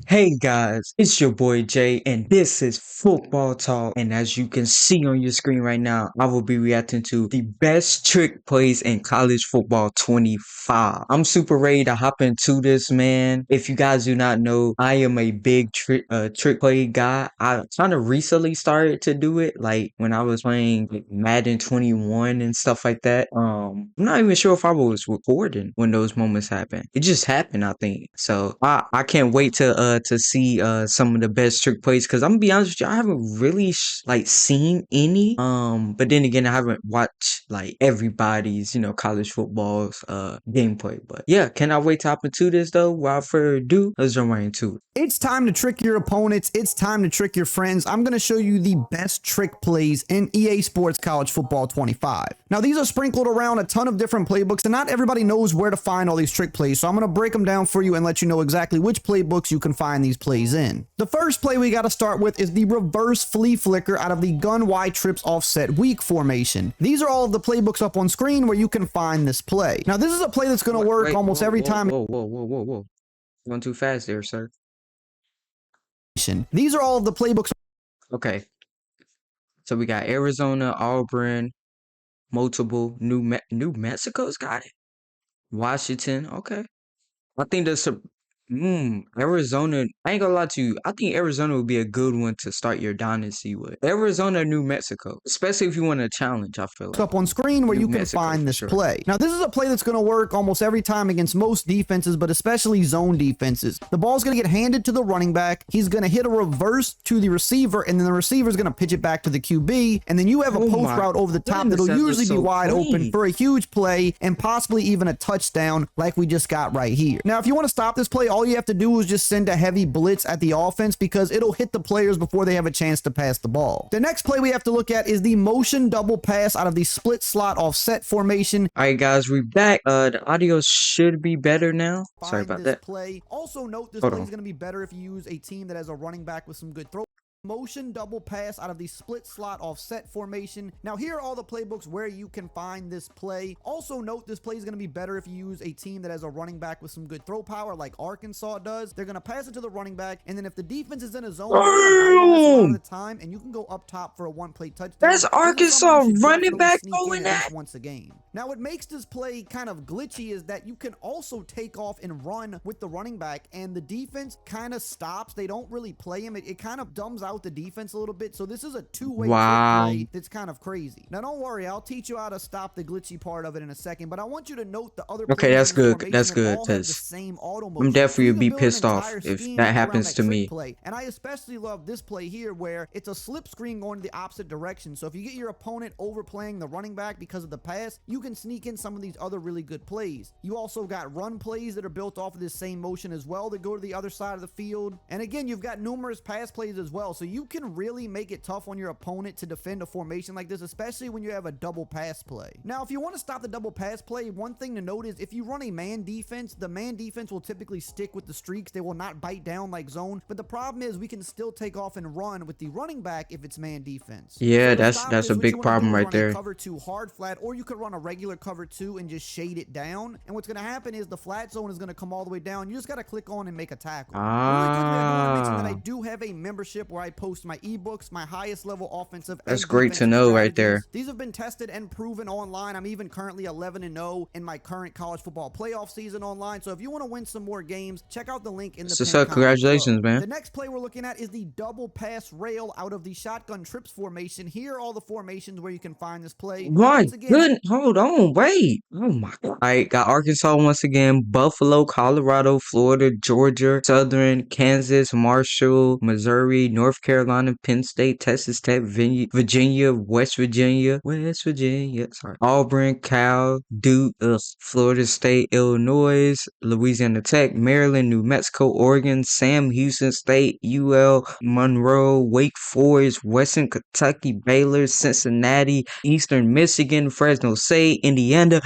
Hey guys, it's your boy Jay, and this is Football Talk. And as you can see on your screen right now, I will be reacting to the best trick plays in college football 25. I'm super ready to hop into this, man. If you guys do not know, I am a big trick play guy. I kind of recently started to do it, like when I was playing like, Madden 21 and stuff like that. I'm not even sure if I was recording when those moments happened. It just happened, I think. So I can't wait to see some of the best trick plays, because I'm gonna be honest with you, I haven't really like seen any. But then again, I haven't watched like everybody's college football's gameplay. But yeah, cannot wait to hop into this though. Without further ado, let's jump right into it. It's time to trick your opponents. It's time to trick your friends. I'm going to show you the best trick plays in EA Sports College Football 25. Now, these are sprinkled around a ton of different playbooks, and not everybody knows where to find all these trick plays. So I'm going to break them down for you and let you know exactly which playbooks you can find these plays in. The first play we got to start with is the reverse flea flicker out of the gun Y trips offset weak formation. These are all of the playbooks up on screen where you can find this play. Now, this is a play that's going to work almost every time. Whoa. Going too fast there, sir. These are all of the playbooks. Okay. So we got Arizona, Auburn, multiple, New Mexico's got it. Washington, okay. I think that's a Arizona. I ain't gonna lie to you. I think Arizona would be a good one to start your dynasty with. Arizona, New Mexico, especially if you want a challenge. I feel like up on screen where New you can Mexico, find for this sure. play. Now, this is a play that's going to work almost every time against most defenses, but especially zone defenses. The ball's going to get handed to the running back. He's going to hit a reverse to the receiver, and then the receiver is going to pitch it back to the QB, and then you have a post route over the top that'll usually be wide open for a huge play and possibly even a touchdown like we just got right here. Now, if you want to stop this play, all you have to do is just send a heavy blitz at the offense, because it'll hit the players before they have a chance to pass the ball. The next play we have to look at is the motion double pass out of the split slot offset formation. All right, guys, we're back. The audio should be better now. Sorry about that. Play. Also note this play is going to be better if you use a team that has a running back with some good throw. Motion double pass out of the split slot offset formation. Now, here are all the playbooks where you can find this play. Also note this play is going to be better if you use a team that has a running back with some good throw power like Arkansas does. They're going to pass it to the running back, and then if the defense is in a zone, a lot of the time, and you can go up top for a one-play touchdown. That's Arkansas running back going that once a game. Now, what makes this play kind of glitchy is that you can also take off and run with the running back, and the defense kind of stops. They don't really play him. It kind of dumbs out the defense a little bit. So this is a two-way play that's kind of crazy. Now, don't worry, I'll teach you how to stop the glitchy part of it in a second, but I want you to note the other Okay, that's good. That's good, because I'm definitely be pissed off if that happens to me. And I especially love this play here where it's a slip screen going the opposite direction. So if you get your opponent overplaying the running back because of the pass, you can sneak in some of these other really good plays. You also got run plays that are built off of this same motion as well that go to the other side of the field. And again, you've got numerous pass plays as well. So you can really make it tough on your opponent to defend a formation like this, especially when you have a double pass play. Now, if you want to stop the double pass play, one thing to note is if you run a man defense, the man defense will typically stick with the streaks. They will not bite down like zone. But the problem is we can still take off and run with the running back if it's man defense. Yeah, that's a big problem right there. Cover 2 hard flat, or you could run a regular cover 2 and just shade it down. And what's going to happen is the flat zone is going to come all the way down. You just got to click on and make a tackle. I do have a membership where I post my ebooks, my highest level offensive. That's great to know right there. These have been tested and proven online. I'm even currently 11-0 in my current college football playoff season online. So if you want to win some more games, check out the link in the so congratulations, man. The next play we're looking at is the double pass rail out of the shotgun trips formation. Here are all the formations where you can find this play. My goodness, hold on, wait. Oh my God. All right, got Arkansas once again, Buffalo, Colorado, Florida, Georgia, Southern, Kansas, Marshall, Missouri, North Carolina, Penn State, Texas Tech, Virginia, West Virginia, Auburn, Cal, Duke, Florida State, Illinois, Louisiana Tech, Maryland, New Mexico, Oregon, Sam Houston State, UL, Monroe, Wake Forest, Western Kentucky, Baylor, Cincinnati, Eastern Michigan, Fresno State, Indiana,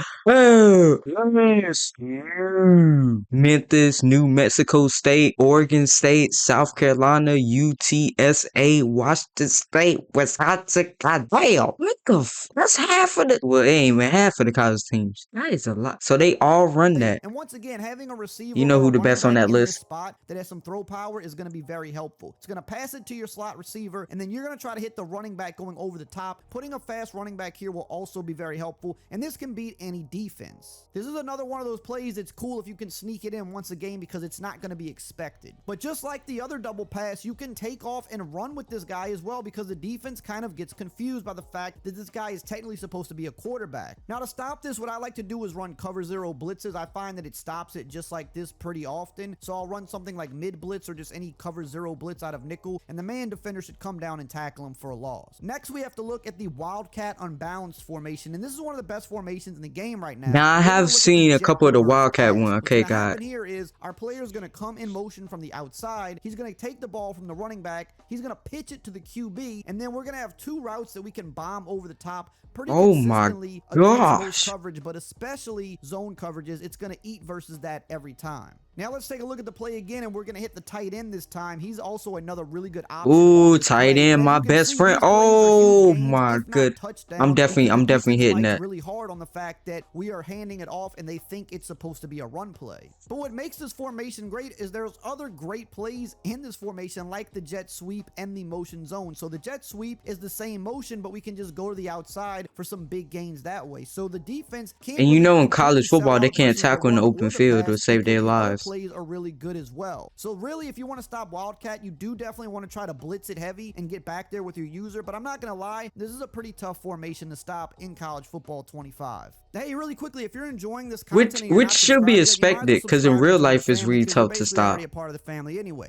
Memphis, New Mexico State, Oregon State, South Carolina, UTSA, USA, Washington State, Wisconsin. Goddamn, what the? That's half of the. Well, it ain't even half of the college teams. That is a lot. So they all run that. And once again, having a receiver You know or who a the running best on back that in this list? spot that has some throw power is going to be very helpful. It's going to pass it to your slot receiver, and then you're going to try to hit the running back going over the top. Putting a fast running back here will also be very helpful, and this can beat any defense. This is another one of those plays that's cool if you can sneak it in once a game because it's not going to be expected. But just like the other double pass, you can take off and run with this guy as well because the defense kind of gets confused by the fact that this guy is technically supposed to be a quarterback. Now, to stop this, what I like to do is run cover zero blitzes. I find that it stops it just like this pretty often. So I'll run something like mid blitz or just any cover zero blitz out of nickel, and the man defender should come down and tackle him for a loss. Next, we have to look at the wildcat unbalanced formation, and this is one of the best formations in the game right now. Now I have seen a couple of the wildcat one. Okay, What's gonna God. happen here is our player is going to come in motion from the outside. He's going to take the ball from the running back. He's going to pitch it to the QB, and then we're going to have two routes that we can bomb over the top pretty consistently against most coverage, but especially zone coverages. It's going to eat versus that every time. Now let's take a look at the play again, and we're going to hit the tight end this time. He's also another really good option. Ooh, tight end, my best friend. Oh my good. I'm definitely hitting that. Really hard on the fact that we are handing it off and they think it's supposed to be a run play. But what makes this formation great is there's other great plays in this formation like the jet sweep and the motion zone. So the jet sweep is the same motion, but we can just go to the outside for some big gains that way. So the defense can't. And you know in college football they can't tackle in the open field to save their lives. Plays are really good as well. So really, if you want to stop wildcat, you do definitely want to try to blitz it heavy and get back there with your user. But I'm not gonna lie, this is a pretty tough formation to stop in college football 25. Hey, really quickly, if you're enjoying this content, which should be expected because in real life it's really tough to stop.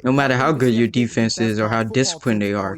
No matter how good your defense is or how disciplined they are.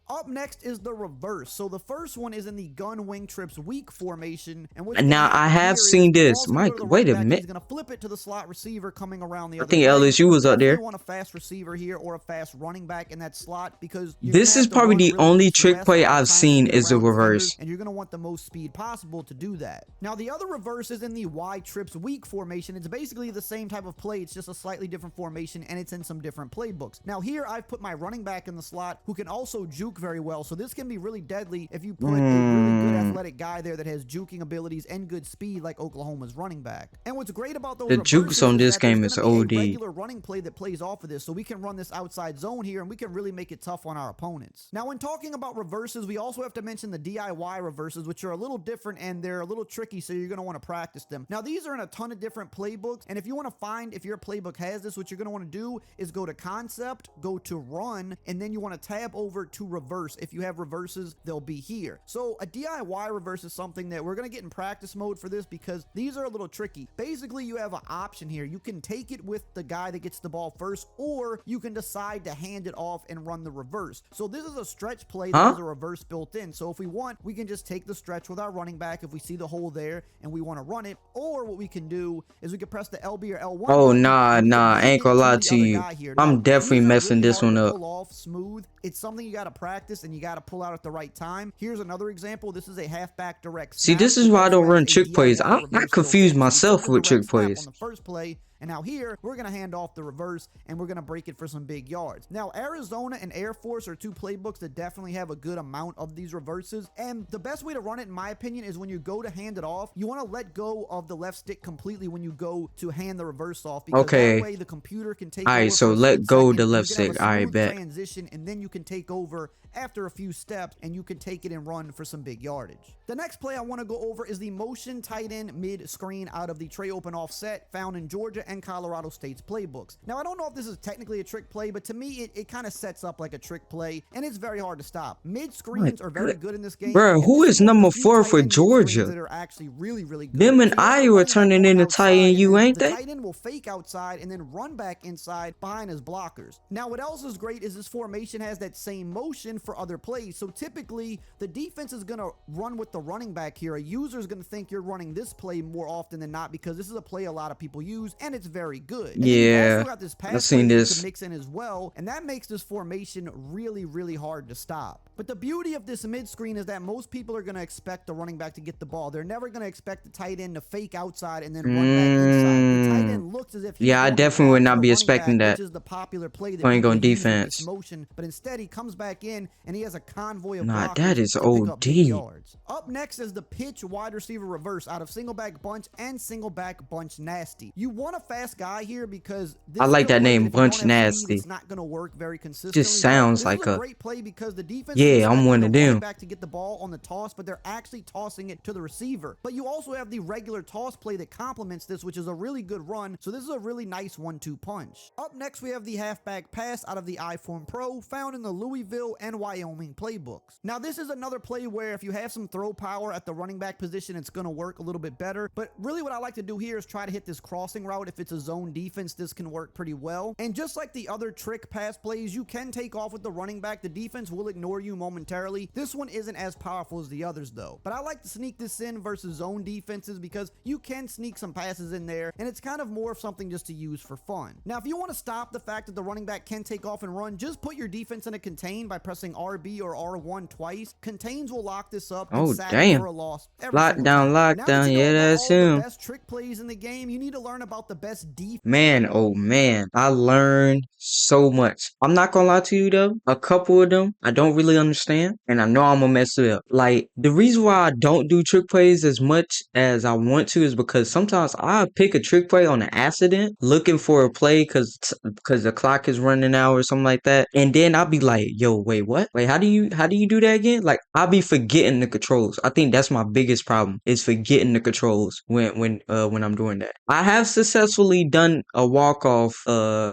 Up next is the reverse. So the first one is in the gun wing trips weak formation, and now I have seen this. Mike, wait a minute. He's gonna flip it to the slot receiver coming around the other I think way. LSU was up there. You want a fast receiver here or a fast running back in that slot because this is probably the only trick play I've seen is a reverse, and you're gonna want the most speed possible to do that. Now the other reverse is in the Y trips weak formation. It's basically the same type of play. It's just a slightly different formation, and it's in some different playbooks. Now here I've put my running back in the slot who can also juke very well. So this can be really deadly if you put a really good athletic guy there that has juking abilities and good speed like Oklahoma's running back. And what's great about those jukes on this game is OD. Regular running play that plays off of this, so we can run this outside zone here and we can really make it tough on our opponents. Now when talking about reverses, we also have to mention the DIY reverses, which are a little different and they're a little tricky, so you're going to want to practice them. Now these are in a ton of different playbooks, and if you want to find if your playbook has this, what you're going to want to do is go to concept, go to run, and then you want to tab over to reverse. If you have reverses, they'll be here. So a DIY reverse is something that we're going to get in practice mode for this because these are a little tricky. Basically, you have an option here. You can take it with the guy that gets the ball first, or you can decide to hand it off and run the reverse. So this is a stretch play that has a reverse built in. So if we want, we can just take the stretch with our running back if we see the hole there and we want to run it, or what we can do is we can press the LB or L1. Oh, nah, I ain't gonna lie to you. I'm definitely messing this one up. Pull off smooth. It's something you got to practice and you got to pull out at the right time. Here's another example. This is a halfback direct snap. See, this is why I don't run trick plays. I confuse myself with trick plays. On the first play, and now here, we're going to hand off the reverse, and we're going to break it for some big yards. Now, Arizona and Air Force are two playbooks that definitely have a good amount of these reverses, and the best way to run it, in my opinion, is when you go to hand it off, you want to let go of the left stick completely when you go to hand the reverse off, because that way the computer can take over. Alright, so let go the left stick. Alright, bet. Transition, and then you can take over after a few steps, and you can take it and run for some big yardage. The next play I want to go over is the motion tight end mid-screen out of the Trey Open offset found in Georgia and Colorado State's playbooks. Now, I don't know if this is technically a trick play, but to me, it kind of sets up like a trick play, and it's very hard to stop. Mid-screens are very good in this game. Bro, who is number 4 for Georgia? That are actually really good. Them and Iowa are turning into tight end, you ain't they? The tight end will fake outside and then run back inside behind his blockers. Now, what else is great is this formation has that same motion for other plays. So typically, the defense is going to run with the running back here. A user is going to think you're running this play more often than not because this is a play a lot of people use, and it's it's very good. And then you've Yeah, also got this I've pass seen plays you can this. mix in as well, and that makes this formation really, really hard to stop. But the beauty of this mid screen is that most people are going to expect the running back to get the ball. They're never going to expect the tight end to fake outside and then run back inside. The tight end looks as if he's Yeah, I going to definitely would run to not the be running expecting back, that. which is the popular play that Playing people on use with defense. this motion. But instead, he comes back in and he has a convoy of Nah, blockers that is to pick up big OD. yards. Up next is the pitch wide receiver reverse out of single back bunch and single back bunch nasty. You want a fast guy here because this I like is a that play name, if you don't Bunch have speed, Nasty. it's not going to work very consistently. Just sounds But this like is a a, great play because the defense is yeah, I'm expecting one the of running them. back to get the ball on the toss, but they're actually tossing it to the receiver. But you also have the regular toss play that complements this, which is a really good run. So this is a really nice 1-2 punch. Up next, we have the halfback pass out of the iForm Pro found in the Louisville and Wyoming playbooks. Now, this is another play where if you have some throw power at the running back position, it's going to work a little bit better. But really what I like to do here is try to hit this crossing route. If it's a zone defense, this can work pretty well. And just like the other trick pass plays, you can take off with the running back. The defense will ignore you momentarily. This one isn't as powerful as the others though. But I like to sneak this in versus zone defenses because you can sneak some passes in there and it's kind of more of something just to use for fun. Now, if you want to stop the fact that the running back can take off and run, just put your defense in a contain by pressing RB or R1 twice. Contains will lock this up and Oh, sack you damn. for a loss every single Lockdown, time. Now that lockdown. you Yeah, know about that's all the him. best trick plays in the game, you need to learn about the best defense. Man, oh man, I learned so much. I'm not gonna lie to you though, a couple of them I don't really understand, and I know I'm gonna mess it up. Like, the reason why I don't do trick plays as much as I want to is because sometimes I pick a trick play on an accident, looking for a play because the clock is running out or something like that, and then I'll be like, yo, wait, what? Wait, how do you do that again? Like, I'll be forgetting the controls. I think that's my biggest problem is forgetting the controls when I'm doing that. I have successfully done a walk-off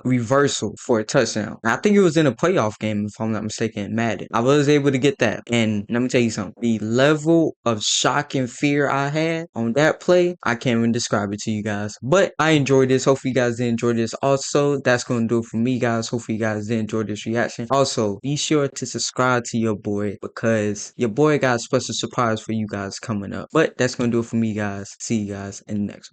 reversal for a touchdown. I think it was in a playoff game, if I'm not mistaken, Madden. I was able to get that. And let me tell you something. The level of shock and fear I had on that play, I can't even describe it to you guys. But I enjoyed this. Hopefully you guys did enjoy this. Also, that's going to do it for me, guys. Hopefully you guys did enjoy this reaction. Also, be sure to subscribe to your boy because your boy got a special surprise for you guys coming up. But that's going to do it for me, guys. See you guys in the next one.